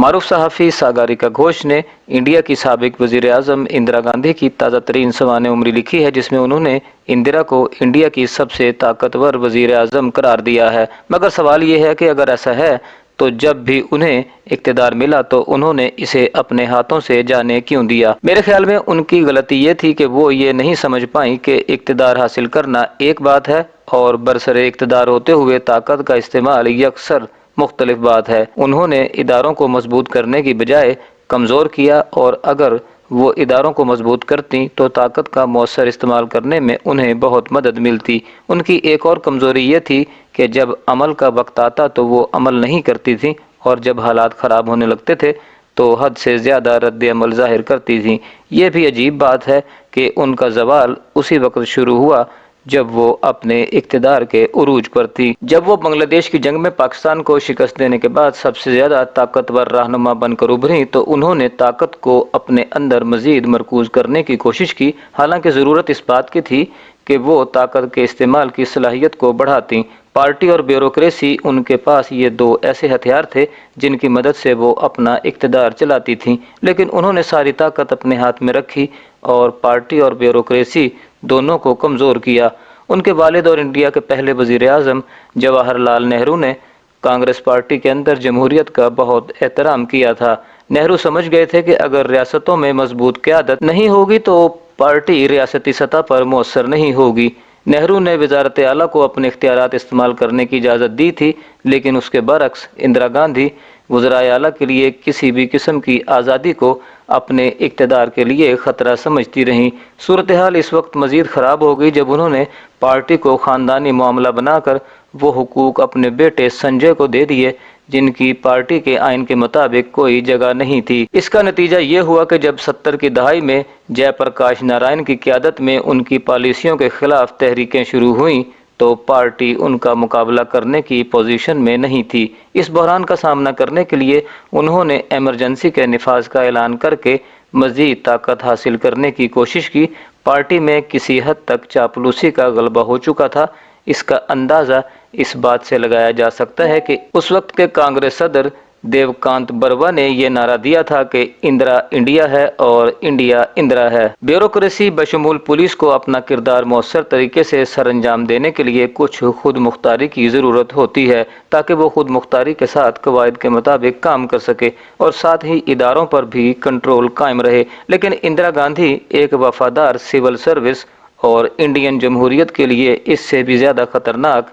معروف صحافی ساگریکا گھوش نے انڈیا کی سابق وزیر اعظم اندرا گاندھی کی تازہ ترین سوانح عمری لکھی ہے، جس میں انہوں نے اندرا کو انڈیا کی سب سے طاقتور وزیر اعظم قرار دیا ہے۔ مگر سوال یہ ہے کہ اگر ایسا ہے تو جب بھی انہیں اقتدار ملا تو انہوں نے اسے اپنے ہاتھوں سے جانے کیوں دیا؟ میرے خیال میں ان کی غلطی یہ تھی کہ وہ یہ نہیں سمجھ پائیں کہ اقتدار حاصل کرنا ایک بات ہے اور برسر اقتدار ہوتے ہوئے طاقت کا استعمال یکسر مختلف بات ہے۔ انہوں نے اداروں کو مضبوط کرنے کی بجائے کمزور کیا، اور اگر وہ اداروں کو مضبوط کرتی تو طاقت کا مؤثر استعمال کرنے میں انہیں بہت مدد ملتی۔ ان کی ایک اور کمزوری یہ تھی کہ جب عمل کا وقت آتا تو وہ عمل نہیں کرتی تھیں، اور جب حالات خراب ہونے لگتے تھے تو حد سے زیادہ رد عمل ظاہر کرتی تھیں۔ یہ بھی عجیب بات ہے کہ ان کا زوال اسی وقت شروع ہوا جب وہ اپنے اقتدار کے عروج پر تھی۔ جب وہ بنگلہ دیش کی جنگ میں پاکستان کو شکست دینے کے بعد سب سے زیادہ طاقتور رہنما بن کر ابھریں تو انہوں نے طاقت کو اپنے اندر مزید مرکوز کرنے کی کوشش کی، حالانکہ ضرورت اس بات کی تھی کہ وہ طاقت کے استعمال کی صلاحیت کو بڑھاتیں۔ پارٹی اور بیوروکریسی ان کے پاس یہ دو ایسے ہتھیار تھے جن کی مدد سے وہ اپنا اقتدار چلاتی تھیں، لیکن انہوں نے ساری طاقت اپنے ہاتھ میں رکھی اور پارٹی اور بیوروکریسی دونوں کو کمزور کیا۔ ان کے والد اور انڈیا کے پہلے وزیر اعظم جواہر لال نہرو نے کانگریس پارٹی کے اندر جمہوریت کا بہت احترام کیا تھا۔ نہرو سمجھ گئے تھے کہ اگر ریاستوں میں مضبوط قیادت نہیں ہوگی تو پارٹی ریاستی سطح پر مؤثر نہیں ہوگی۔ نہرو نے وزارت اعلیٰ کو اپنے اختیارات استعمال کرنے کی اجازت دی تھی، لیکن اس کے برعکس اندرا گاندھی وزرائے اعلیٰ کے لیے کسی بھی قسم کی آزادی کو اپنے اقتدار کے لیے خطرہ سمجھتی رہیں۔ صورتحال اس وقت مزید خراب ہو گئی جب انہوں نے پارٹی کو خاندانی معاملہ بنا کر وہ حقوق اپنے بیٹے سنجے کو دے دیے جن کی پارٹی کے آئین کے مطابق کوئی جگہ نہیں تھی۔ اس کا نتیجہ یہ ہوا کہ جب 70 کی دہائی میں جے پرکاش نارائن کی قیادت میں ان کی پالیسیوں کے خلاف تحریکیں شروع ہوئیں تو پارٹی ان کا مقابلہ کرنے کی پوزیشن میں نہیں تھی۔ اس بحران کا سامنا کرنے کے لیے انہوں نے ایمرجنسی کے نفاذ کا اعلان کر کے مزید طاقت حاصل کرنے کی کوشش کی۔ پارٹی میں کسی حد تک چاپلوسی کا غلبہ ہو چکا تھا۔ اس کا اندازہ اس بات سے لگایا جا سکتا ہے کہ اس وقت کے کانگریس صدر دیو کانت بروا نے یہ نعرہ دیا تھا کہ اندرا انڈیا ہے اور انڈیا اندرا ہے۔ بیوروکریسی بشمول پولیس کو اپنا کردار مؤثر طریقے سے سر انجام دینے کے لیے کچھ خود مختاری کی ضرورت ہوتی ہے تاکہ وہ خود مختاری کے ساتھ قواعد کے مطابق کام کر سکے اور ساتھ ہی اداروں پر بھی کنٹرول قائم رہے۔ لیکن اندرا گاندھی ایک وفادار سول سروس اور انڈین جمہوریت کے لیے اس سے بھی زیادہ خطرناک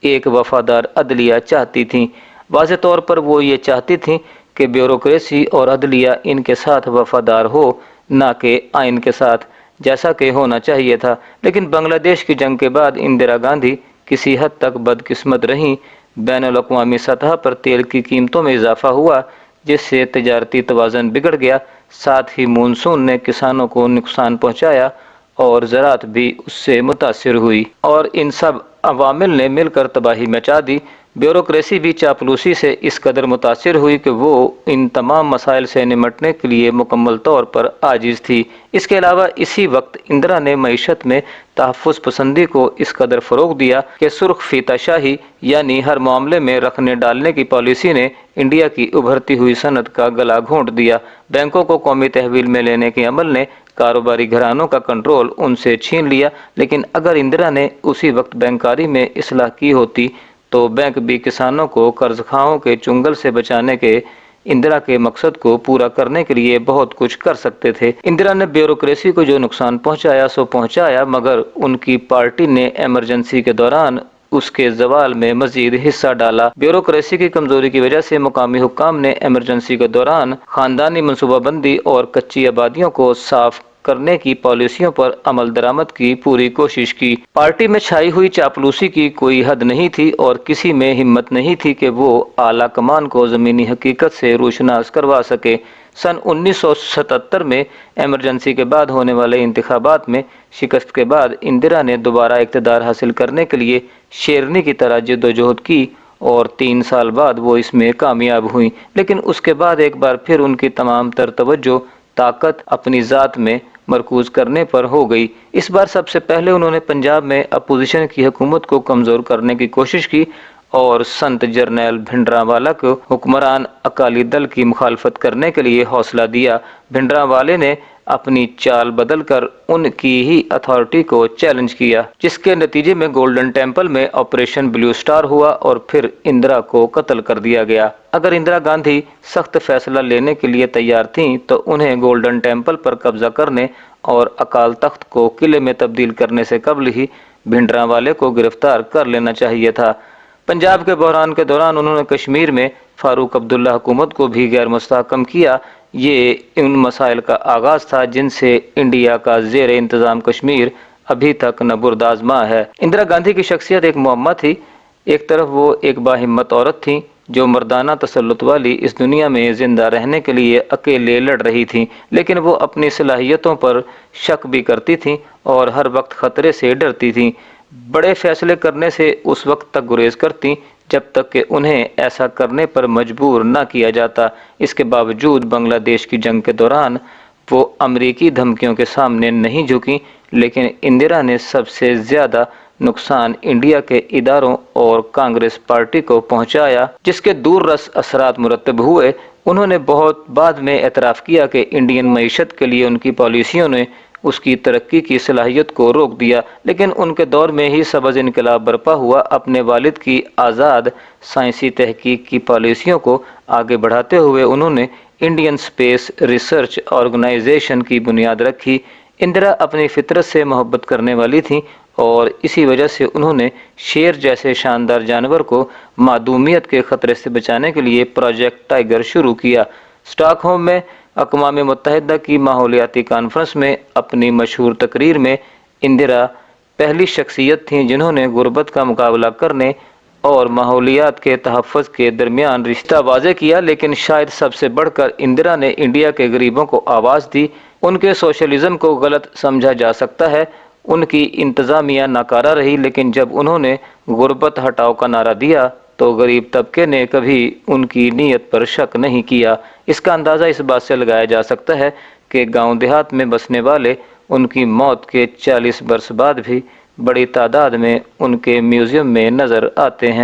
ایک وفادار عدلیہ چاہتی تھیں۔ واضح طور پر وہ یہ چاہتی تھیں کہ بیوروکریسی اور عدلیہ ان کے ساتھ وفادار ہو، نہ کہ آئین کے ساتھ، جیسا کہ ہونا چاہیے تھا۔ لیکن بنگلہ دیش کی جنگ کے بعد اندرا گاندھی کسی حد تک بدقسمت رہیں۔ بین الاقوامی سطح پر تیل کی قیمتوں میں اضافہ ہوا جس سے تجارتی توازن بگڑ گیا، ساتھ ہی مونسون نے کسانوں کو نقصان پہنچایا اور زراعت بھی اس سے متاثر ہوئی، اور ان سب عوامل نے مل کر تباہی مچا دی۔ بیوروکریسی بھی چاپلوسی سے اس قدر متاثر ہوئی کہ وہ ان تمام مسائل سے نمٹنے کے لیے مکمل طور پر عاجز تھی۔ اس کے علاوہ اسی وقت اندرا نے معیشت میں تحفظ پسندی کو اس قدر فروغ دیا کہ سرخ فیتہ شاہی یعنی ہر معاملے میں رکھنے ڈالنے کی پالیسی نے انڈیا کی ابھرتی ہوئی صنعت کا گلا گھونٹ دیا۔ بینکوں کو قومی تحویل میں لینے کے عمل نے کاروباری گھرانوں کا کنٹرول ان سے چھین لیا، لیکن اگر اندرا نے اسی وقت بینکاری میں اصلاح کی ہوتی تو بینک بھی کسانوں کو قرض خواہوں کے چنگل سے بچانے کے اندرا کے مقصد کو پورا کرنے کے لیے بہت کچھ کر سکتے تھے۔ اندرا نے بیوروکریسی کو جو نقصان پہنچایا سو پہنچایا، مگر ان کی پارٹی نے ایمرجنسی کے دوران اس کے زوال میں مزید حصہ ڈالا۔ بیوروکریسی کی کمزوری کی وجہ سے مقامی حکام نے ایمرجنسی کے دوران خاندانی منصوبہ بندی اور کچی آبادیوں کو صاف کرنے کی پالیسیوں پر عمل درآمد کی پوری کوشش کی۔ پارٹی میں چھائی ہوئی چاپلوسی کی کوئی حد نہیں تھی اور کسی میں ہمت نہیں تھی کہ وہ اعلیٰ کمان کو زمینی حقیقت سے روشناس کروا سکے۔ سن 1977 میں ایمرجنسی کے بعد ہونے والے انتخابات میں شکست کے بعد اندرا نے دوبارہ اقتدار حاصل کرنے کے لیے شیرنی کی طرح جدوجہد کی اور 3 سال بعد وہ اس میں کامیاب ہوئیں، لیکن اس کے بعد ایک بار پھر ان کی تمام تر توجہ طاقت اپنی ذات میں مرکوز کرنے پر ہو گئی۔ اس بار سب سے پہلے انہوں نے پنجاب میں اپوزیشن کی حکومت کو کمزور کرنے کی کوشش کی اور سنت جرنیل بھنڈراوالا کو حکمران اکالی دل کی مخالفت کرنے کے لیے حوصلہ دیا۔ بھنڈراوالے نے اپنی چال بدل کر ان کی ہی اتھارٹی کو چیلنج کیا، جس کے نتیجے میں گولڈن ٹیمپل میں آپریشن بلیو سٹار ہوا اور پھر اندرا کو قتل کر دیا گیا۔ اگر اندرا گاندھی سخت فیصلہ لینے کے لیے تیار تھیں تو انہیں گولڈن ٹیمپل پر قبضہ کرنے اور اکال تخت کو قلعے میں تبدیل کرنے سے قبل ہی بھنڈراوالے کو گرفتار کر لینا چاہیے تھا۔ پنجاب کے بحران کے دوران انہوں نے کشمیر میں فاروق عبداللہ حکومت کو بھی غیر مستحکم کیا۔ یہ ان مسائل کا آغاز تھا جن سے انڈیا کا زیر انتظام کشمیر ابھی تک نہ بردآزما ہے۔ اندرا گاندھی کی شخصیت ایک معمہ تھی۔ ایک طرف وہ ایک باہمت عورت تھیں جو مردانہ تسلط والی اس دنیا میں زندہ رہنے کے لیے اکیلے لڑ رہی تھیں، لیکن وہ اپنی صلاحیتوں پر شک بھی کرتی تھیں اور ہر وقت خطرے سے ڈرتی تھیں۔ بڑے فیصلے کرنے سے اس وقت تک گریز کرتیں جب تک کہ انہیں ایسا کرنے پر مجبور نہ کیا جاتا۔ اس کے باوجود بنگلہ دیش کی جنگ کے دوران وہ امریکی دھمکیوں کے سامنے نہیں جھکیں، لیکن اندرا نے سب سے زیادہ نقصان انڈیا کے اداروں اور کانگریس پارٹی کو پہنچایا، جس کے دور رس اثرات مرتب ہوئے۔ انہوں نے بہت بعد میں اعتراف کیا کہ انڈین معیشت کے لیے ان کی پالیسیوں نے اس کی ترقی کی صلاحیت کو روک دیا، لیکن ان کے دور میں ہی سبز انقلاب برپا ہوا۔ اپنے والد کی آزاد سائنسی تحقیق کی پالیسیوں کو آگے بڑھاتے ہوئے انہوں نے انڈین اسپیس ریسرچ آرگنائزیشن کی بنیاد رکھی۔ اندرا اپنی فطرت سے محبت کرنے والی تھیں اور اسی وجہ سے انہوں نے شیر جیسے شاندار جانور کو معدومیت کے خطرے سے بچانے کے لیے پروجیکٹ ٹائیگر شروع کیا۔ اسٹاک ہوم میں اقوام متحدہ کی ماحولیاتی کانفرنس میں اپنی مشہور تقریر میں اندرا پہلی شخصیت تھیں جنہوں نے غربت کا مقابلہ کرنے اور ماحولیات کے تحفظ کے درمیان رشتہ واضح کیا، لیکن شاید سب سے بڑھ کر اندرا نے انڈیا کے غریبوں کو آواز دی۔ ان کے سوشلزم کو غلط سمجھا جا سکتا ہے، ان کی انتظامیہ ناکارہ رہی، لیکن جب انہوں نے غربت ہٹاؤ کا نعرہ دیا تو غریب طبقے نے کبھی ان کی نیت پر شک نہیں کیا۔ اس کا اندازہ اس بات سے لگایا جا سکتا ہے کہ گاؤں دیہات میں بسنے والے ان کی موت کے 40 برس بعد بھی بڑی تعداد میں ان کے میوزیم میں نظر آتے ہیں۔